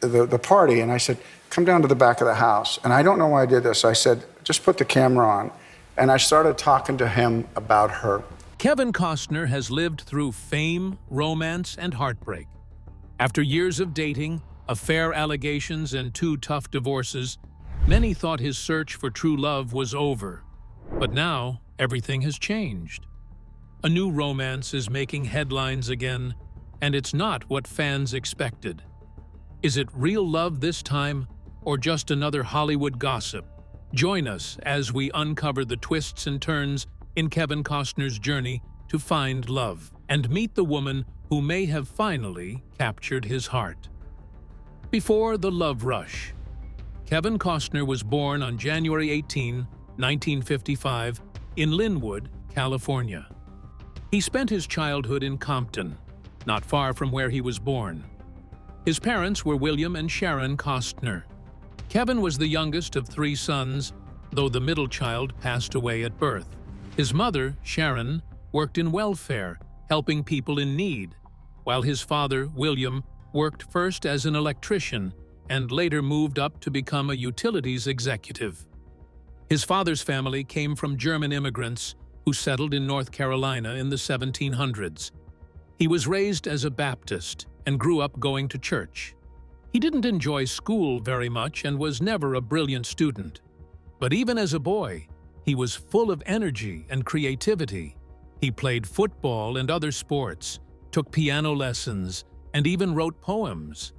the party, and I said, come down to the back of the house. And I don't know why I did this. I said, just put the camera on. And I started talking to him about her. Kevin Costner has lived through fame, romance, and heartbreak. After years of dating, affair allegations, and 2 tough divorces, many thought his search for true love was over. But now, everything has changed. A new romance is making headlines again, and it's not what fans expected. Is it real love this time, or just another Hollywood gossip? Join us as we uncover the twists and turns in Kevin Costner's journey to find love and meet the woman who may have finally captured his heart. Before the love rush. Kevin Costner was born on January 18, 1955, in Linwood, California. He spent his childhood in Compton, not far from where he was born. His parents were William and Sharon Costner. Kevin was the youngest of 3 sons, though the middle child passed away at birth. His mother, Sharon, worked in welfare, helping people in need, while his father, William, worked first as an electrician and later moved up to become a utilities executive. His father's family came from German immigrants who settled in North Carolina in the 1700s. He was raised as a Baptist and grew up going to church. He didn't enjoy school very much and was never a brilliant student. But even as a boy, he was full of energy and creativity. He played football and other sports, took piano lessons, and even wrote poems.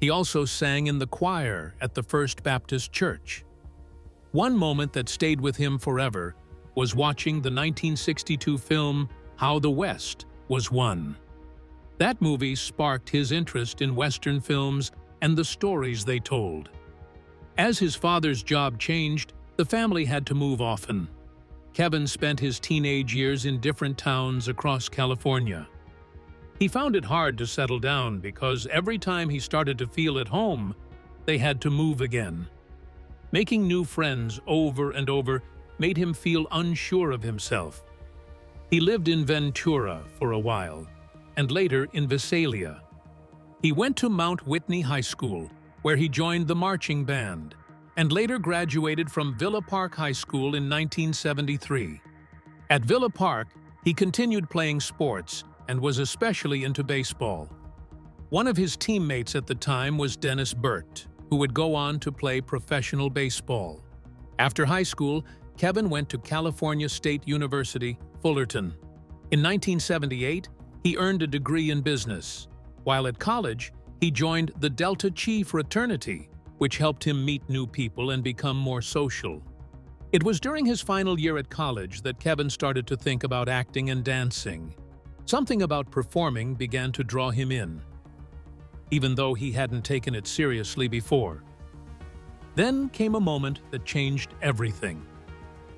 He also sang in the choir at the First Baptist Church. One moment that stayed with him forever was watching the 1962 film How the West Was Won. That movie sparked his interest in Western films and the stories they told. As his father's job changed, the family had to move often. Kevin spent his teenage years in different towns across California. He found it hard to settle down because every time he started to feel at home, they had to move again. Making new friends over and over made him feel unsure of himself. He lived in Ventura for a while, and later in Visalia. He went to Mount Whitney High School, where he joined the marching band, and later graduated from Villa Park High School in 1973. At Villa Park, he continued playing sports and was especially into baseball. One of his teammates at the time was Dennis Burt, who would go on to play professional baseball. After high school, Kevin went to California State University, Fullerton. In 1978, he earned a degree in business. While at college, he joined the Delta Chi fraternity, which helped him meet new people and become more social. It was during his final year at college that Kevin started to think about acting and dancing. Something about performing began to draw him in, even though he hadn't taken it seriously before. Then came a moment that changed everything.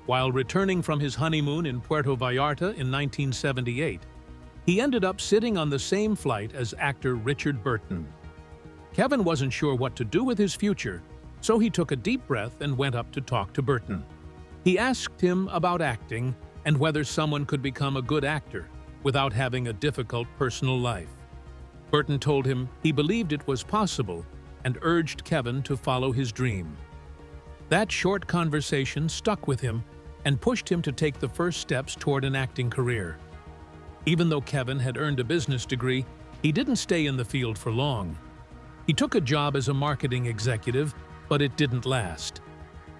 While returning from his honeymoon in Puerto Vallarta in 1978, he ended up sitting on the same flight as actor Richard Burton. Kevin wasn't sure what to do with his future, so he took a deep breath and went up to talk to Burton. He asked him about acting and whether someone could become a good actor without having a difficult personal life. Burton told him he believed it was possible and urged Kevin to follow his dream. That short conversation stuck with him and pushed him to take the first steps toward an acting career. Even though Kevin had earned a business degree, he didn't stay in the field for long. He took a job as a marketing executive, but it didn't last.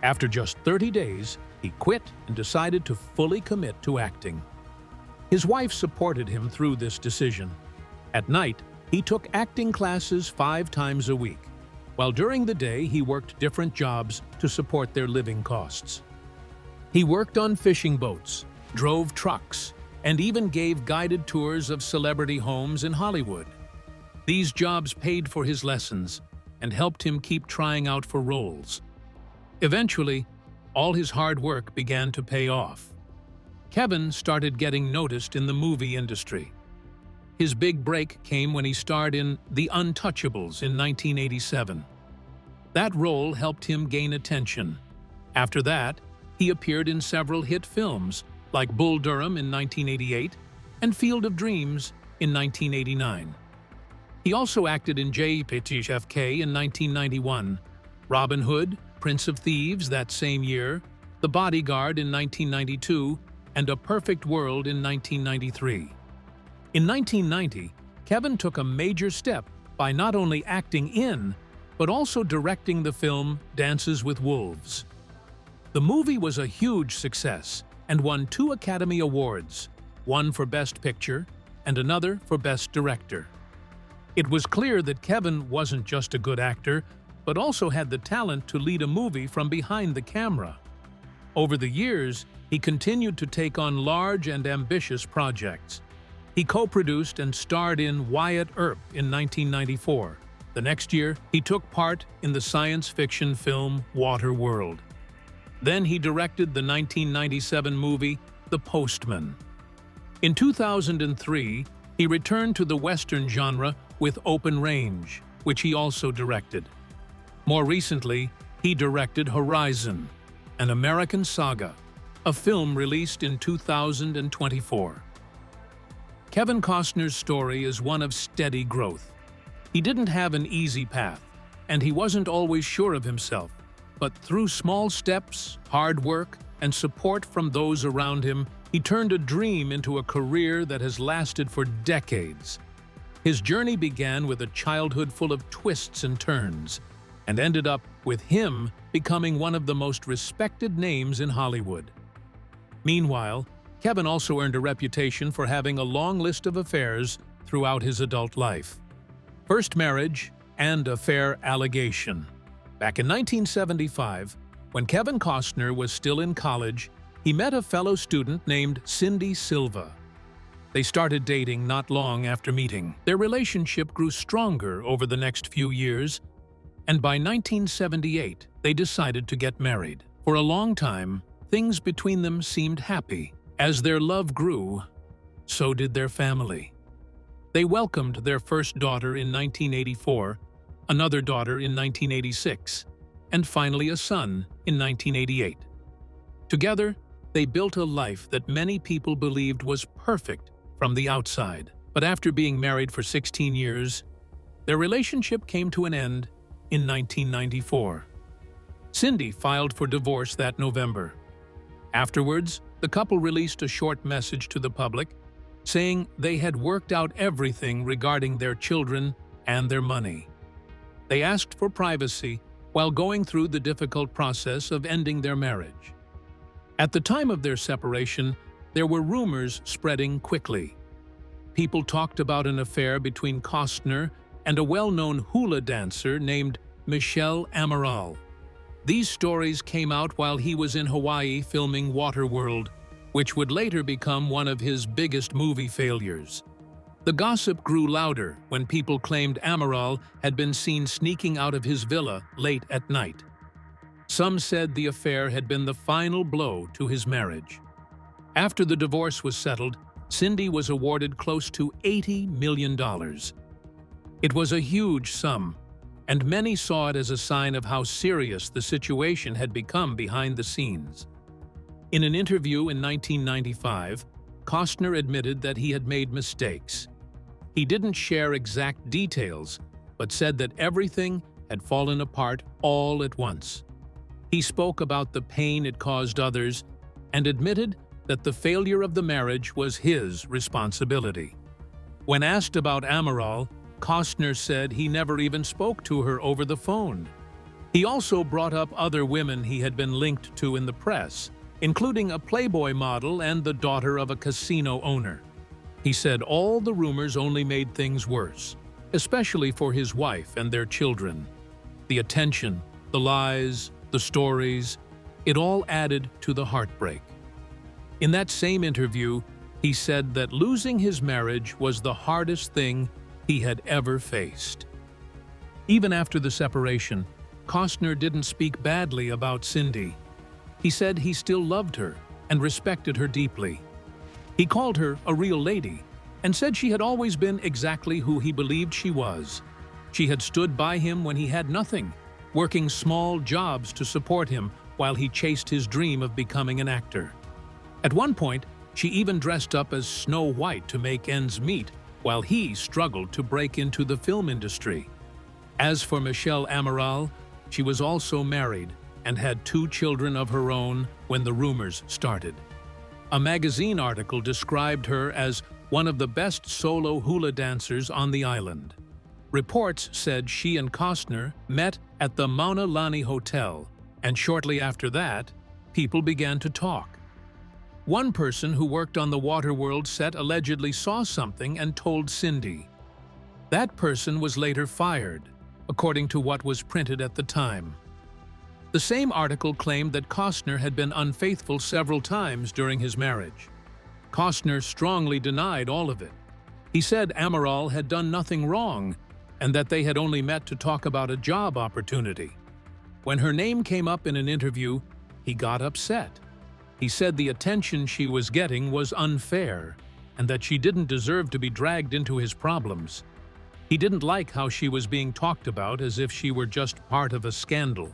After just 30 days, he quit and decided to fully commit to acting. His wife supported him through this decision. At night, he took acting classes 5 times a week, while during the day he worked different jobs to support their living costs. He worked on fishing boats, drove trucks, and even gave guided tours of celebrity homes in Hollywood. These jobs paid for his lessons and helped him keep trying out for roles. Eventually, all his hard work began to pay off. Kevin started getting noticed in the movie industry. His big break came when he starred in The Untouchables in 1987. That role helped him gain attention. After that, he appeared in several hit films like Bull Durham in 1988 and Field of Dreams in 1989. He also acted in JFK in 1991, Robin Hood, Prince of Thieves that same year, The Bodyguard in 1992, and A Perfect World in 1993. In 1990, Kevin took a major step by not only acting in, but also directing the film Dances with Wolves. The movie was a huge success and won 2 Academy Awards, one for Best Picture and another for Best Director. It was clear that Kevin wasn't just a good actor, but also had the talent to lead a movie from behind the camera. Over the years, he continued to take on large and ambitious projects. He co-produced and starred in Wyatt Earp in 1994. The next year, he took part in the science fiction film Waterworld. Then he directed the 1997 movie The Postman. In 2003, he returned to the Western genre with Open Range, which he also directed. More recently, he directed Horizon, an American saga, a film released in 2024. Kevin Costner's story is one of steady growth. He didn't have an easy path, and he wasn't always sure of himself. But through small steps, hard work, and support from those around him, he turned a dream into a career that has lasted for decades. His journey began with a childhood full of twists and turns, and ended up with him becoming one of the most respected names in Hollywood. Meanwhile, Kevin also earned a reputation for having a long list of affairs throughout his adult life. First marriage and affair allegation. Back in 1975, when Kevin Costner was still in college, he met a fellow student named Cindy Silva. They started dating not long after meeting. Their relationship grew stronger over the next few years, and by 1978, they decided to get married. For a long time, things between them seemed happy. As their love grew, so did their family. They welcomed their first daughter in 1984, another daughter in 1986, and finally a son in 1988. Together, they built a life that many people believed was perfect from the outside. But after being married for 16 years, their relationship came to an end in 1994. Cindy filed for divorce that November. Afterwards, the couple released a short message to the public saying they had worked out everything regarding their children and their money. They asked for privacy while going through the difficult process of ending their marriage. At the time of their separation, there were rumors spreading quickly. People talked about an affair between Costner and a well-known hula dancer named Michelle Amaral. These stories came out while he was in Hawaii filming Waterworld, which would later become one of his biggest movie failures. The gossip grew louder when people claimed Amaral had been seen sneaking out of his villa late at night. Some said the affair had been the final blow to his marriage. After the divorce was settled, Cindy was awarded close to $80 million. It was a huge sum, and many saw it as a sign of how serious the situation had become behind the scenes. In an interview in 1995, Costner admitted that he had made mistakes. He didn't share exact details, but said that everything had fallen apart all at once. He spoke about the pain it caused others and admitted that the failure of the marriage was his responsibility. When asked about Amaral, Costner said he never even spoke to her over the phone. He also brought up other women he had been linked to in the press, including a Playboy model and the daughter of a casino owner. He said all the rumors only made things worse, especially for his wife and their children. The attention, the lies, the stories, it all added to the heartbreak. In that same interview, he said that losing his marriage was the hardest thing he had ever faced. Even after the separation, Costner didn't speak badly about Cindy. He said he still loved her and respected her deeply. He called her a real lady and said she had always been exactly who he believed she was. She had stood by him when he had nothing, working small jobs to support him while he chased his dream of becoming an actor. At one point, she even dressed up as Snow White to make ends meet while he struggled to break into the film industry. As for Michelle Amaral, she was also married and had 2 children of her own when the rumors started. A magazine article described her as one of the best solo hula dancers on the island. Reports said she and Costner met at the Mauna Lani Hotel, and shortly after that, people began to talk. One person who worked on the Waterworld set allegedly saw something and told Cindy. That person was later fired, according to what was printed at the time. The same article claimed that Costner had been unfaithful several times during his marriage. Costner strongly denied all of it. He said Amaral had done nothing wrong and that they had only met to talk about a job opportunity. When her name came up in an interview, he got upset. He said the attention she was getting was unfair and that she didn't deserve to be dragged into his problems. He didn't like how she was being talked about as if she were just part of a scandal.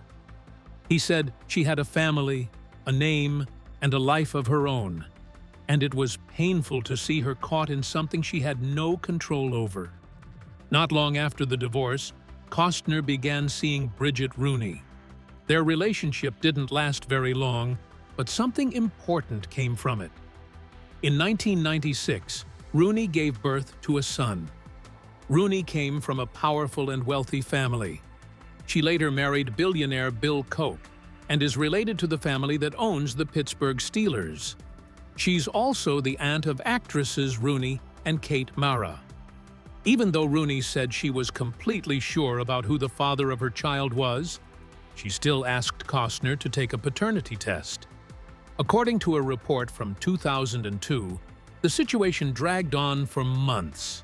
He said she had a family, a name, and a life of her own, and it was painful to see her caught in something she had no control over. Not long after the divorce, Costner began seeing Bridget Rooney. Their relationship didn't last very long, but something important came from it. In 1996, Rooney gave birth to a son. Rooney came from a powerful and wealthy family. She later married billionaire Bill Koch and is related to the family that owns the Pittsburgh Steelers. She's also the aunt of actresses Rooney and Kate Mara. Even though Rooney said she was completely sure about who the father of her child was, she still asked Costner to take a paternity test. According to a report from 2002, the situation dragged on for months.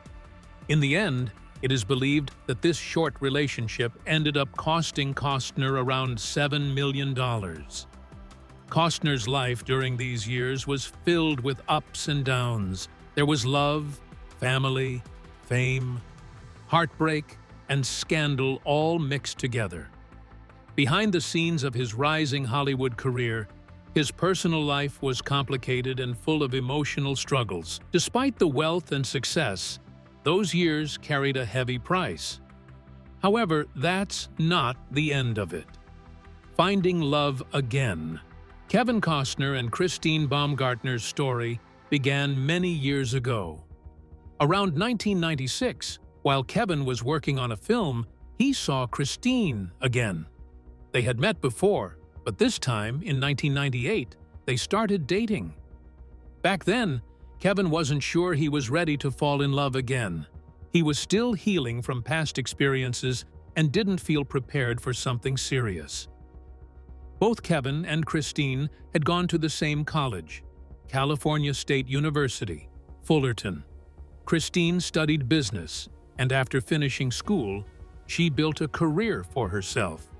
In the end, it is believed that this short relationship ended up costing Costner around $7 million. Costner's life during these years was filled with ups and downs. There was love, family, fame, heartbreak, and scandal all mixed together. Behind the scenes of his rising Hollywood career, his personal life was complicated and full of emotional struggles. Despite the wealth and success, those years carried a heavy price. However, that's not the end of it. Finding love again. Kevin Costner and Christine Baumgartner's story began many years ago. Around 1996, while Kevin was working on a film, he saw Christine again. They had met before, but this time, in 1998, they started dating. Back then, Kevin wasn't sure he was ready to fall in love again. He was still healing from past experiences and didn't feel prepared for something serious. Both Kevin and Christine had gone to the same college, California State University, Fullerton. Christine studied business, and after finishing school, she built a career for herself.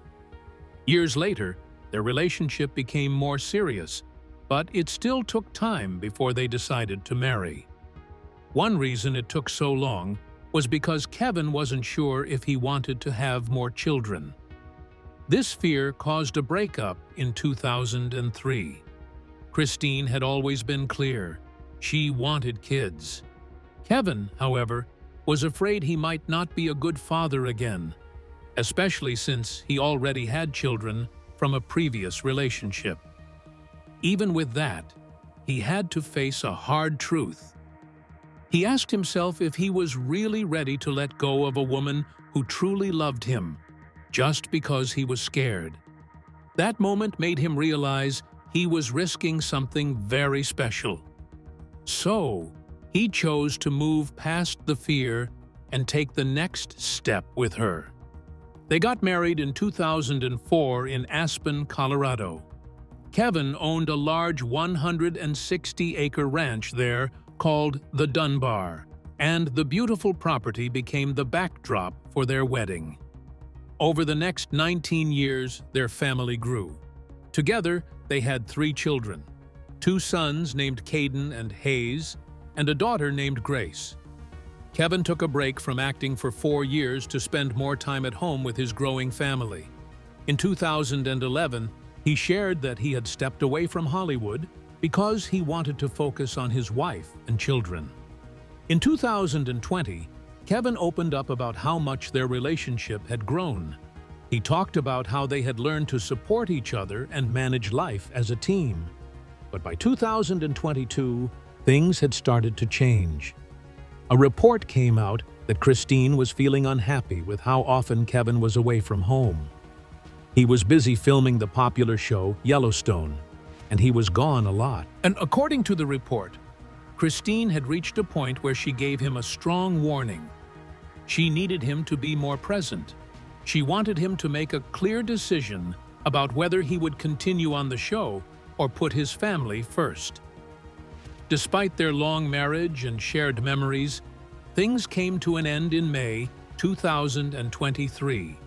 Years later, their relationship became more serious, but it still took time before they decided to marry. One reason it took so long was because Kevin wasn't sure if he wanted to have more children. This fear caused a breakup in 2003. Christine had always been clear. She wanted kids. Kevin, however, was afraid he might not be a good father again, especially since he already had children from a previous relationship. Even with that, he had to face a hard truth. He asked himself if he was really ready to let go of a woman who truly loved him, just because he was scared. That moment made him realize he was risking something very special. So, he chose to move past the fear and take the next step with her. They got married in 2004 in Aspen, Colorado. Kevin owned a large 160-acre ranch there called the Dunbar, and the beautiful property became the backdrop for their wedding. Over the next 19 years, their family grew. Together, they had 3 children, 2 sons named Caden and Hayes, and a daughter named Grace. Kevin took a break from acting for 4 years to spend more time at home with his growing family. In 2011, he shared that he had stepped away from Hollywood because he wanted to focus on his wife and children. In 2020, Kevin opened up about how much their relationship had grown. He talked about how they had learned to support each other and manage life as a team. But by 2022, things had started to change. A report came out that Christine was feeling unhappy with how often Kevin was away from home. He was busy filming the popular show Yellowstone, and he was gone a lot. And according to the report, Christine had reached a point where she gave him a strong warning. She needed him to be more present. She wanted him to make a clear decision about whether he would continue on the show or put his family first. Despite their long marriage and shared memories, things came to an end in May 2023.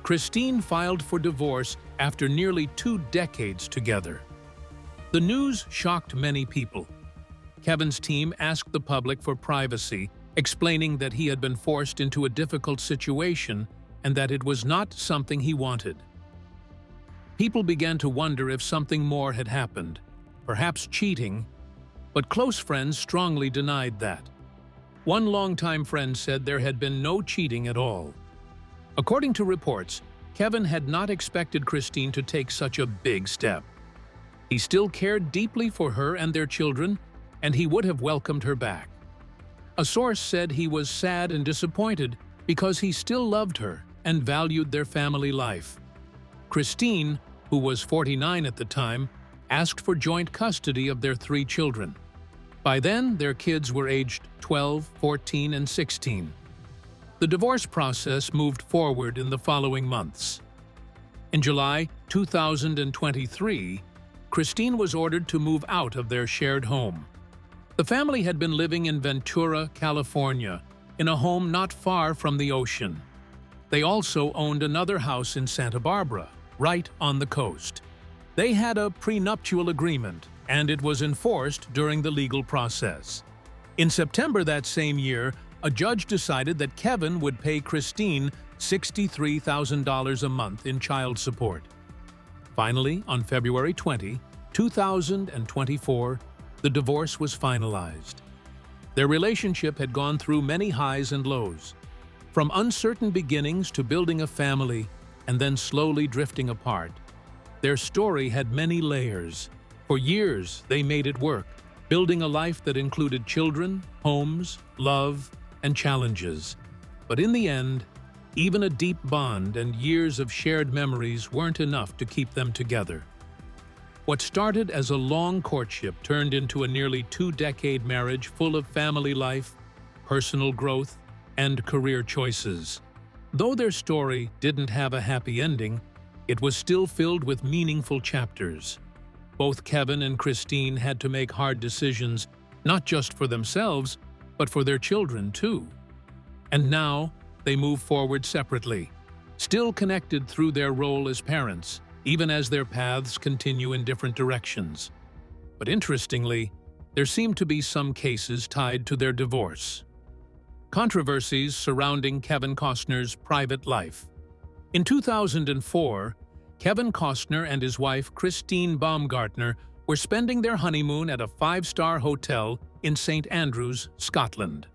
Christine filed for divorce after nearly 2 decades together. The news shocked many people. Kevin's team asked the public for privacy, explaining that he had been forced into a difficult situation and that it was not something he wanted. People began to wonder if something more had happened, perhaps cheating, but close friends strongly denied that. One longtime friend said there had been no cheating at all. According to reports, Kevin had not expected Christine to take such a big step. He still cared deeply for her and their children, and he would have welcomed her back. A source said he was sad and disappointed because he still loved her and valued their family life. Christine, who was 49 at the time, asked for joint custody of their 3 children. By then, their kids were aged 12, 14, and 16. The divorce process moved forward in the following months. In July 2023, Christine was ordered to move out of their shared home. The family had been living in Ventura, California, in a home not far from the ocean. They also owned another house in Santa Barbara, right on the coast. They had a prenuptial agreement, and it was enforced during the legal process. In September that same year, a judge decided that Kevin would pay Christine $63,000 a month in child support. Finally, on February 20, 2024, the divorce was finalized. Their relationship had gone through many highs and lows, from uncertain beginnings to building a family and then slowly drifting apart. Their story had many layers. For years, they made it work, building a life that included children, homes, love, and challenges. But in the end, even a deep bond and years of shared memories weren't enough to keep them together. What started as a long courtship turned into a nearly 2-decade marriage full of family life, personal growth, and career choices. Though their story didn't have a happy ending, it was still filled with meaningful chapters. Both Kevin and Christine had to make hard decisions, not just for themselves, but for their children too. And now, they move forward separately, still connected through their role as parents, even as their paths continue in different directions. But interestingly, there seem to be some cases tied to their divorce. Controversies surrounding Kevin Costner's private life. In 2004, Kevin Costner and his wife Christine Baumgartner were spending their honeymoon at a 5-star hotel in St. Andrews, Scotland.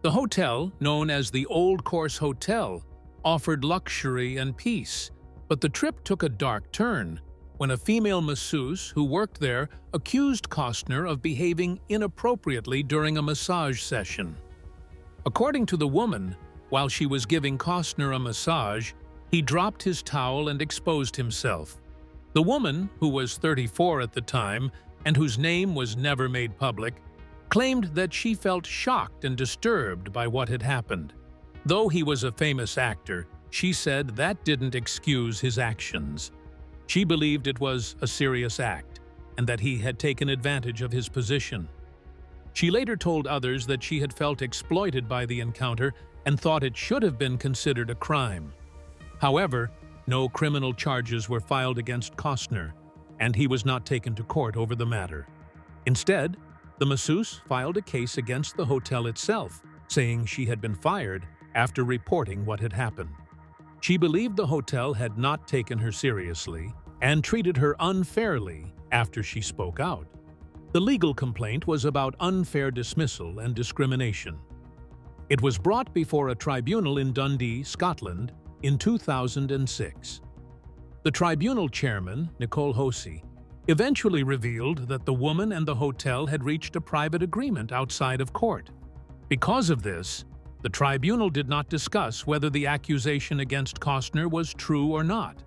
The hotel, known as the Old Course Hotel, offered luxury and peace, but the trip took a dark turn when a female masseuse who worked there accused Costner of behaving inappropriately during a massage session. According to the woman, while she was giving Costner a massage, he dropped his towel and exposed himself. The woman, who was 34 at the time and whose name was never made public, claimed that she felt shocked and disturbed by what had happened. Though he was a famous actor, she said that didn't excuse his actions. She believed it was a serious act and that he had taken advantage of his position. She later told others that she had felt exploited by the encounter and thought it should have been considered a crime. However, no criminal charges were filed against Costner, and he was not taken to court over the matter. Instead, the masseuse filed a case against the hotel itself, saying she had been fired after reporting what had happened. She believed the hotel had not taken her seriously and treated her unfairly after she spoke out. The legal complaint was about unfair dismissal and discrimination. It was brought before a tribunal in Dundee, Scotland, in 2006. The tribunal chairman, Nicole Hosey, eventually revealed that the woman and the hotel had reached a private agreement outside of court. Because of this, the tribunal did not discuss whether the accusation against Costner was true or not.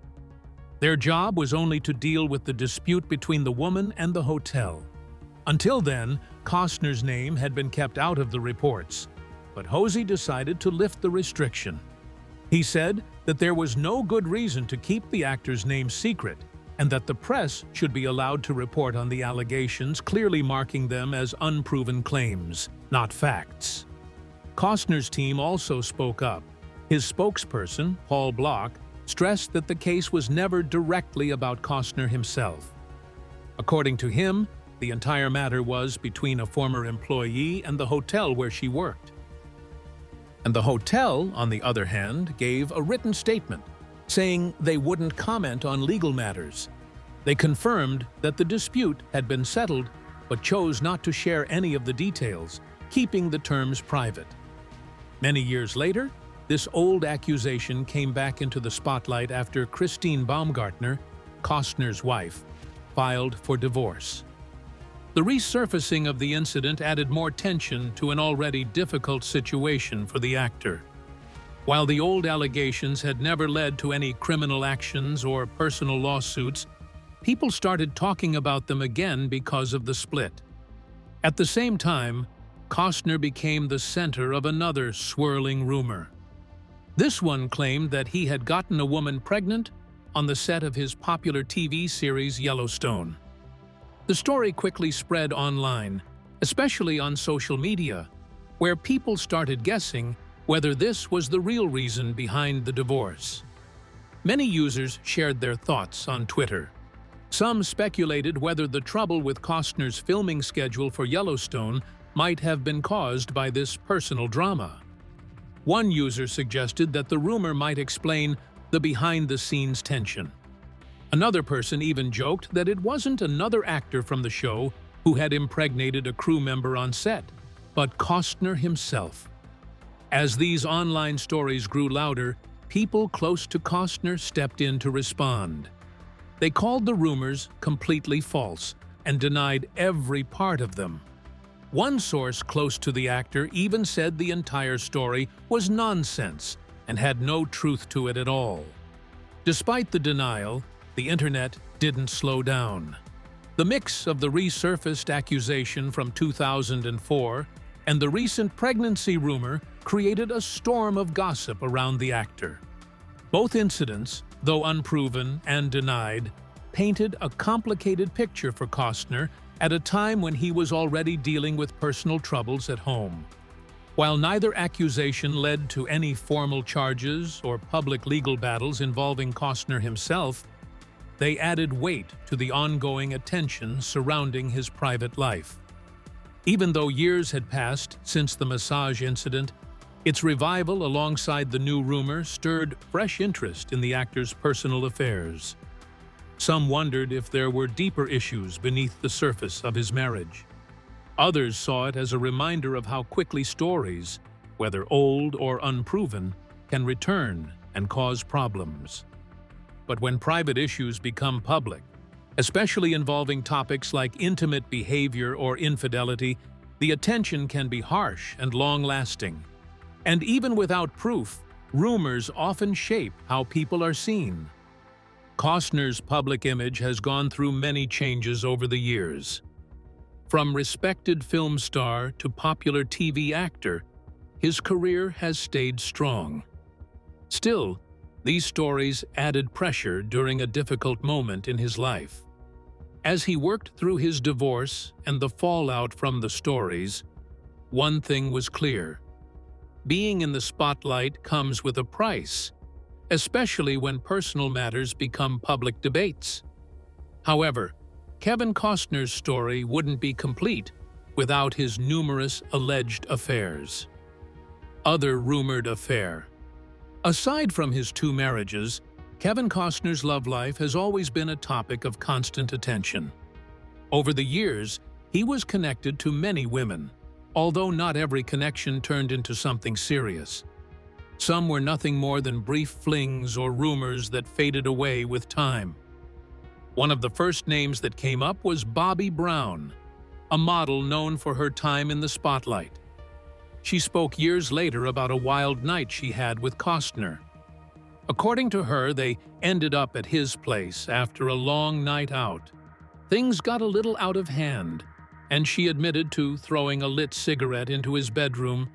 Their job was only to deal with the dispute between the woman and the hotel. Until then, Costner's name had been kept out of the reports, but Hosey decided to lift the restriction. He said that there was no good reason to keep the actor's name secret and that the press should be allowed to report on the allegations, clearly marking them as unproven claims, not facts. Costner's team also spoke up. His spokesperson, Paul Block, stressed that the case was never directly about Costner himself. According to him, the entire matter was between a former employee and the hotel where she worked. And the hotel, on the other hand, gave a written statement, saying they wouldn't comment on legal matters. They confirmed that the dispute had been settled, but chose not to share any of the details, keeping the terms private. Many years later, this old accusation came back into the spotlight after Christine Baumgartner, Costner's wife, filed for divorce. The resurfacing of the incident added more tension to an already difficult situation for the actor. While the old allegations had never led to any criminal actions or personal lawsuits, people started talking about them again because of the split. At the same time, Costner became the center of another swirling rumor. This one claimed that he had gotten a woman pregnant on the set of his popular TV series Yellowstone. The story quickly spread online, especially on social media, where people started guessing whether this was the real reason behind the divorce. Many users shared their thoughts on Twitter. Some speculated whether the trouble with Costner's filming schedule for Yellowstone might have been caused by this personal drama. One user suggested that the rumor might explain the behind-the-scenes tension. Another person even joked that it wasn't another actor from the show who had impregnated a crew member on set, but Costner himself. As these online stories grew louder, people close to Costner stepped in to respond. They called the rumors completely false and denied every part of them. One source close to the actor even said the entire story was nonsense and had no truth to it at all. Despite the denial, the internet didn't slow down. The mix of the resurfaced accusation from 2004 and the recent pregnancy rumor created a storm of gossip around the actor. Both incidents, though unproven and denied, painted a complicated picture for Costner at a time when he was already dealing with personal troubles at home. While neither accusation led to any formal charges or public legal battles involving Costner himself, they added weight to the ongoing attention surrounding his private life. Even though years had passed since the massage incident, its revival alongside the new rumor stirred fresh interest in the actor's personal affairs. Some wondered if there were deeper issues beneath the surface of his marriage. Others saw it as a reminder of how quickly stories, whether old or unproven, can return and cause problems. But when private issues become public, especially involving topics like intimate behavior or infidelity, the attention can be harsh and long-lasting. And even without proof, rumors often shape how people are seen. Costner's public image has gone through many changes over the years. From respected film star to popular TV actor, his career has stayed strong. Still, these stories added pressure during a difficult moment in his life. As he worked through his divorce and the fallout from the stories, one thing was clear. Being in the spotlight comes with a price, especially when personal matters become public debates. However, Kevin Costner's story wouldn't be complete without his numerous alleged affairs. Other rumored affair. Aside from his 2 marriages, Kevin Costner's love life has always been a topic of constant attention. Over the years, He was connected to many women, although not every connection turned into something serious. Some were nothing more than brief flings or rumors that faded away with time. One of the first names that came up was Bobby Brown, a model known for her time in the spotlight. She spoke years later about a wild night she had with Costner. According to her, they ended up at his place after a long night out. Things got a little out of hand, and she admitted to throwing a lit cigarette into his bedroom,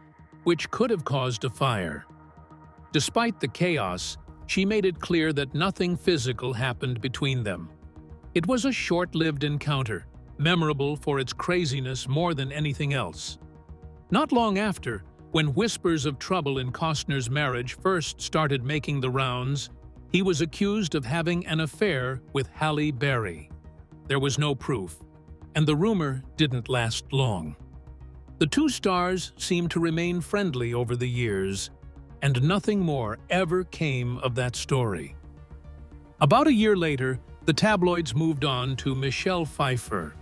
which could have caused a fire. Despite the chaos, she made it clear that nothing physical happened between them. It was a short-lived encounter, memorable for its craziness more than anything else. Not long after, when whispers of trouble in Costner's marriage first started making the rounds, he was accused of having an affair with Halle Berry. There was no proof, and the rumor didn't last long. The two stars seemed to remain friendly over the years, and nothing more ever came of that story. About a year later, the tabloids moved on to Michelle Pfeiffer.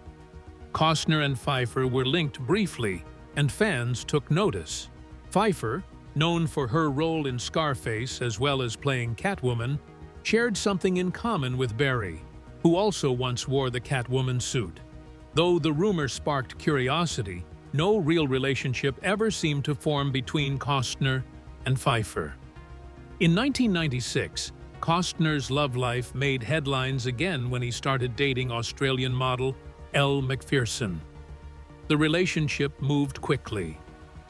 Costner and Pfeiffer were linked briefly, and fans took notice. Pfeiffer, known for her role in Scarface as well as playing Catwoman, shared something in common with Berry, who also once wore the Catwoman suit. Though the rumor sparked curiosity, no real relationship ever seemed to form between Costner and Pfeiffer. In 1996, Costner's love life made headlines again when he started dating Australian model Elle Macpherson. The relationship moved quickly.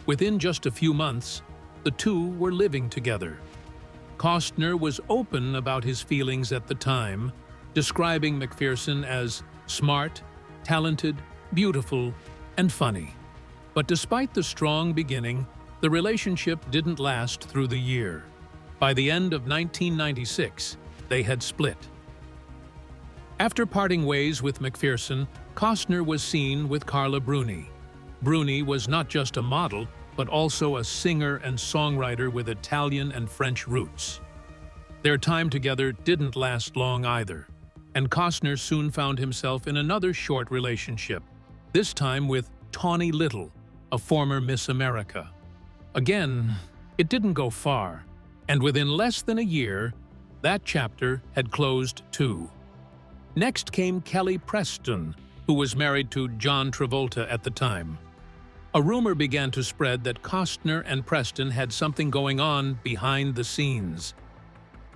Within just a few months, the two were living together. Costner was open about his feelings at the time, describing Macpherson as smart, talented, beautiful, and funny. But despite the strong beginning, the relationship didn't last through the year. By the end of 1996, they had split. After parting ways with Macpherson, Costner was seen with Carla Bruni. Bruni was not just a model, but also a singer and songwriter with Italian and French roots. Their time together didn't last long either, and Costner soon found himself in another short relationship, this time with Tawny Little, a former Miss America. Again, it didn't go far, and within less than a year, that chapter had closed too. Next came Kelly Preston, who was married to John Travolta at the time. A rumor began to spread that Costner and Preston had something going on behind the scenes.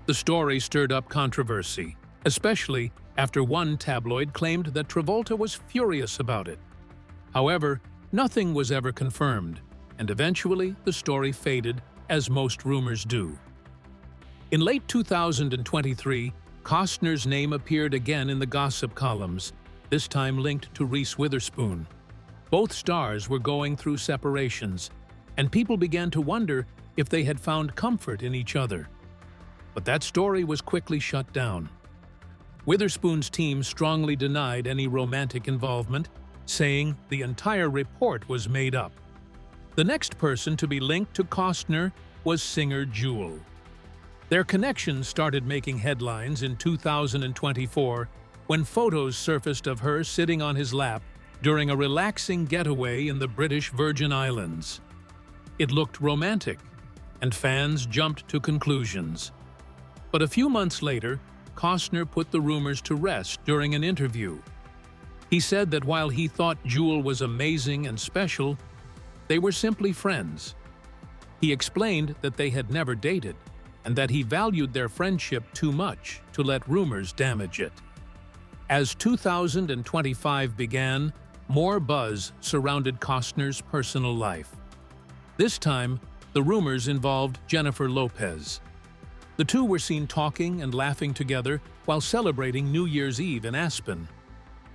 The story stirred up controversy, especially after one tabloid claimed that Travolta was furious about it. However, nothing was ever confirmed, and eventually the story faded, as most rumors do. In late 2023, Costner's name appeared again in the gossip columns, this time linked to Reese Witherspoon. Both stars were going through separations, and people began to wonder if they had found comfort in each other. But that story was quickly shut down. Witherspoon's team strongly denied any romantic involvement, saying the entire report was made up. The next person to be linked to Costner was singer Jewel. Their connection started making headlines in 2024 when photos surfaced of her sitting on his lap during a relaxing getaway in the British Virgin Islands. It looked romantic, and fans jumped to conclusions. But a few months later, Costner put the rumors to rest during an interview. He said that while he thought Jewel was amazing and special, they were simply friends. He explained that they had never dated, and that he valued their friendship too much to let rumors damage it. As 2025 began, more buzz surrounded Costner's personal life. This time, the rumors involved Jennifer Lopez. The two were seen talking and laughing together while celebrating New Year's Eve in Aspen.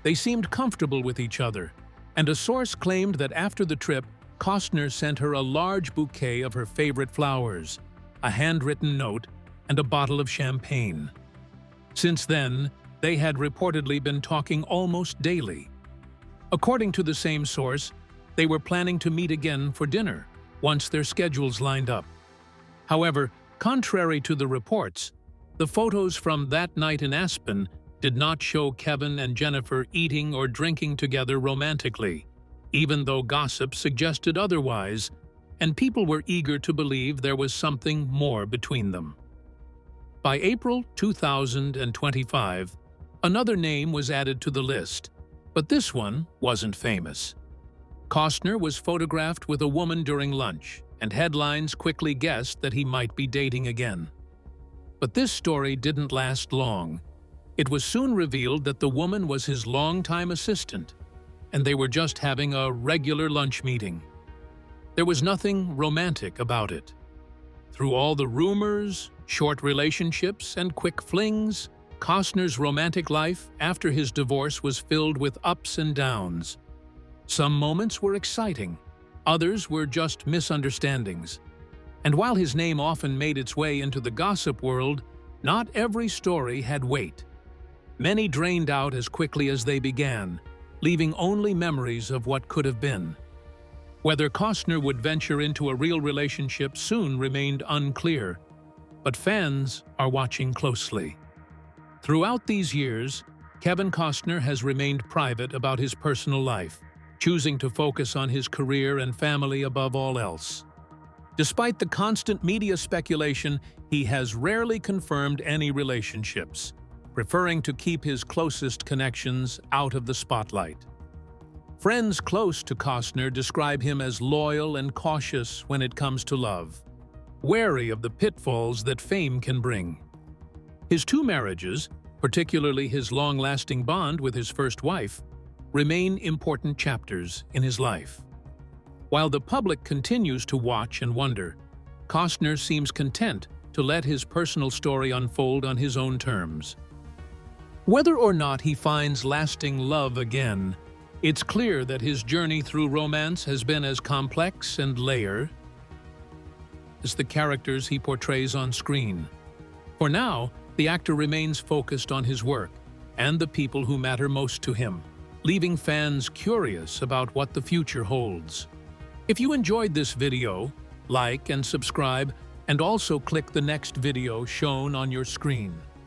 They seemed comfortable with each other, and a source claimed that after the trip, Costner sent her a large bouquet of her favorite flowers, a handwritten note, and a bottle of champagne. Since then, they had reportedly been talking almost daily. According to the same source, they were planning to meet again for dinner once their schedules lined up. However, contrary to the reports, the photos from that night in Aspen did not show Kevin and Jennifer eating or drinking together romantically, even though gossip suggested otherwise, and people were eager to believe there was something more between them. By April 2025, another name was added to the list, but this one wasn't famous. Costner was photographed with a woman during lunch, and headlines quickly guessed that he might be dating again. But this story didn't last long. It was soon revealed that the woman was his longtime assistant, and they were just having a regular lunch meeting. There was nothing romantic about it. Through all the rumors, short relationships, and quick flings, Costner's romantic life after his divorce was filled with ups and downs. Some moments were exciting, others were just misunderstandings. And while his name often made its way into the gossip world, not every story had weight. Many drained out as quickly as they began, leaving only memories of what could have been. Whether Costner would venture into a real relationship soon remained unclear, but fans are watching closely. Throughout these years, Kevin Costner has remained private about his personal life, choosing to focus on his career and family above all else. Despite the constant media speculation, he has rarely confirmed any relationships, preferring to keep his closest connections out of the spotlight. Friends close to Costner describe him as loyal and cautious when it comes to love, wary of the pitfalls that fame can bring. His two marriages, particularly his long-lasting bond with his first wife, remain important chapters in his life. While the public continues to watch and wonder, Costner seems content to let his personal story unfold on his own terms. Whether or not he finds lasting love again, it's clear that his journey through romance has been as complex and layered as the characters he portrays on screen. For now, the actor remains focused on his work and the people who matter most to him, leaving fans curious about what the future holds. If you enjoyed this video, like and subscribe, and also click the next video shown on your screen.